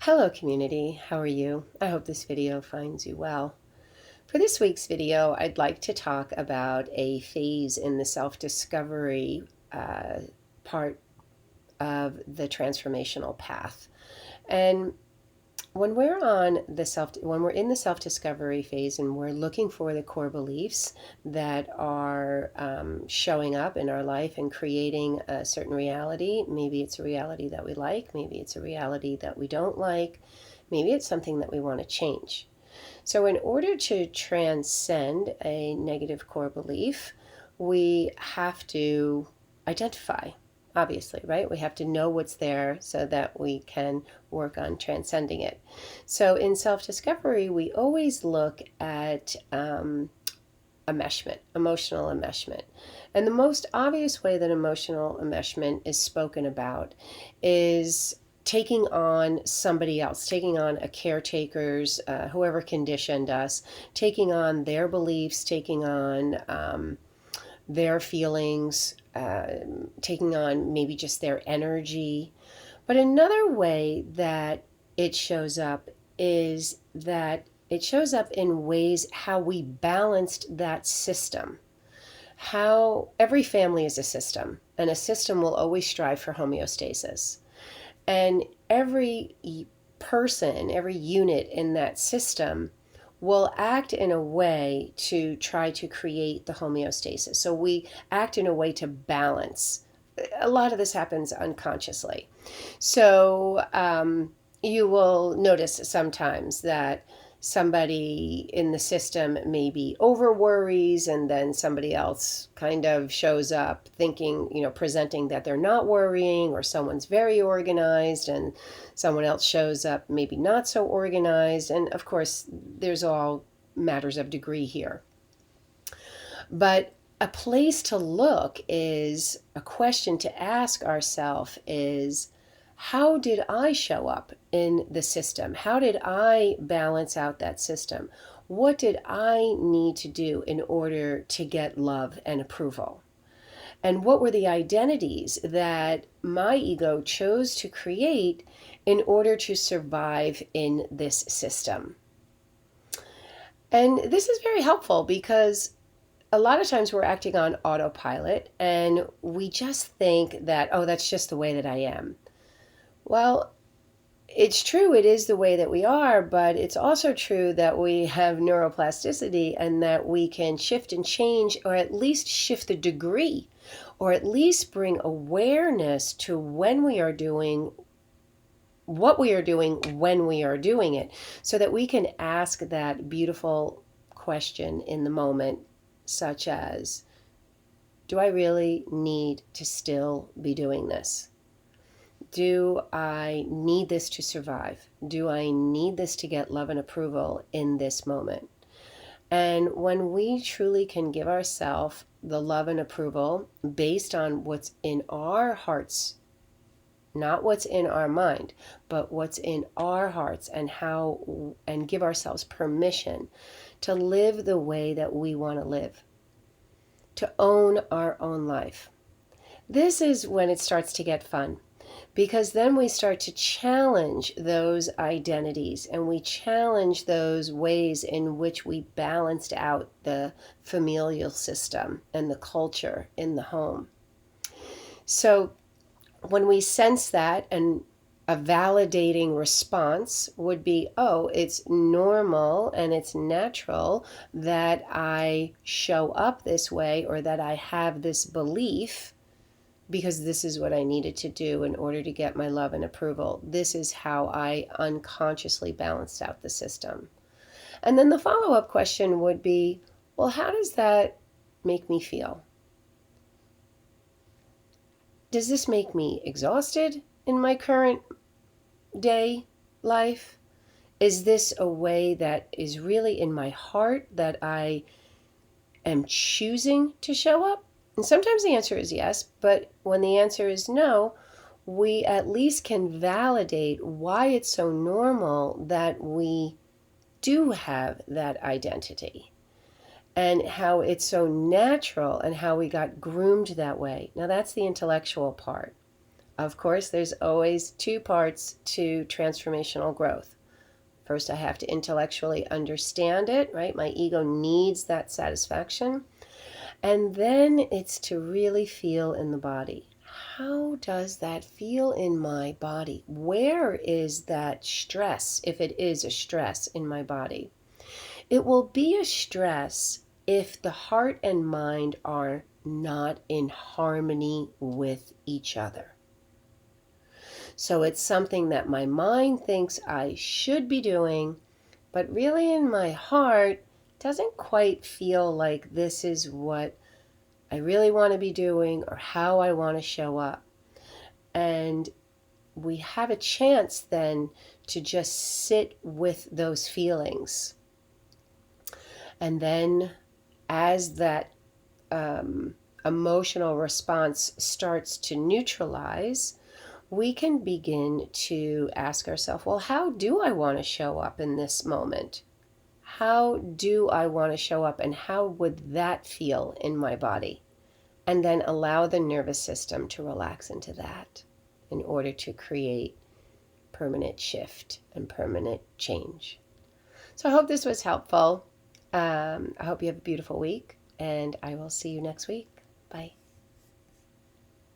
Hello community, how are you? I hope this video finds you well. For this week's video, I'd like to talk about a phase in the self-discovery part of the transformational path. And when we're in the self-discovery phase and we're looking for the core beliefs that are showing up in our life and creating a certain reality, maybe it's a reality that we like, maybe it's a reality that we don't like, maybe it's something that we want to change. So in order to transcend a negative core belief, we have to identify, obviously, right? We have to know what's there so that we can work on transcending it. So in self-discovery, we always look at enmeshment, emotional enmeshment. And the most obvious way that emotional enmeshment is spoken about is taking on somebody else, taking on a caretaker's, whoever conditioned us, taking on their beliefs, taking on their feelings, taking on maybe just their energy. But another way that it shows up is that it shows up in ways how we balanced that system. How every family is a system, and a system will always strive for homeostasis. And every person, every unit in that system will act in a way to try to create the homeostasis. So we act in a way to balance. A lot of this happens unconsciously. So you will notice sometimes that somebody in the system maybe over worries, and then somebody else kind of shows up thinking, presenting that they're not worrying, or someone's very organized and someone else shows up maybe not so organized. And of course, there's all matters of degree here. But a place to look is, a question to ask ourselves is, how did I show up in the system? How did I balance out that system? What did I need to do in order to get love and approval? And what were the identities that my ego chose to create in order to survive in this system? And this is very helpful because a lot of times we're acting on autopilot and we just think that, oh, that's just the way that I am. Well, it's true, it is the way that we are, but it's also true that we have neuroplasticity and that we can shift and change, or at least shift the degree, or at least bring awareness to when we are doing what we are doing when we are doing it, so that we can ask that beautiful question in the moment, such as, do I really need to still be doing this? Do I need this to survive? Do I need this to get love and approval in this moment? And when we truly can give ourselves the love and approval based on what's in our hearts, not what's in our mind, but what's in our hearts, and give ourselves permission to live the way that we want to live, to own our own life. This is when it starts to get fun, because then we start to challenge those identities and we challenge those ways in which we balanced out the familial system and the culture in the home. So when we sense that, and a validating response would be, oh, it's normal and it's natural that I show up this way, or that I have this belief, because this is what I needed to do in order to get my love and approval. This is how I unconsciously balanced out the system. And then the follow-up question would be, well, how does that make me feel? Does this make me exhausted in my current day life? Is this a way that is really in my heart that I am choosing to show up? And sometimes the answer is yes, but when the answer is no, we at least can validate why it's so normal that we do have that identity, and how it's so natural, and how we got groomed that way. Now that's the intellectual part. Of course, there's always two parts to transformational growth. First, I have to intellectually understand it, right? My ego needs that satisfaction. And then it's to really feel in the body. How does that feel in my body? Where is that stress, if it is a stress in my body? It will be a stress if the heart and mind are not in harmony with each other. So it's something that my mind thinks I should be doing, but really in my heart doesn't quite feel like this is what I really want to be doing or how I want to show up. And we have a chance then to just sit with those feelings. And then as that emotional response starts to neutralize, we can begin to ask ourselves, well, how do I want to show up in this moment? How do I want to show up, and how would that feel in my body? And then allow the nervous system to relax into that in order to create permanent shift and permanent change. So I hope this was helpful. I hope you have a beautiful week, and I will see you next week. Bye.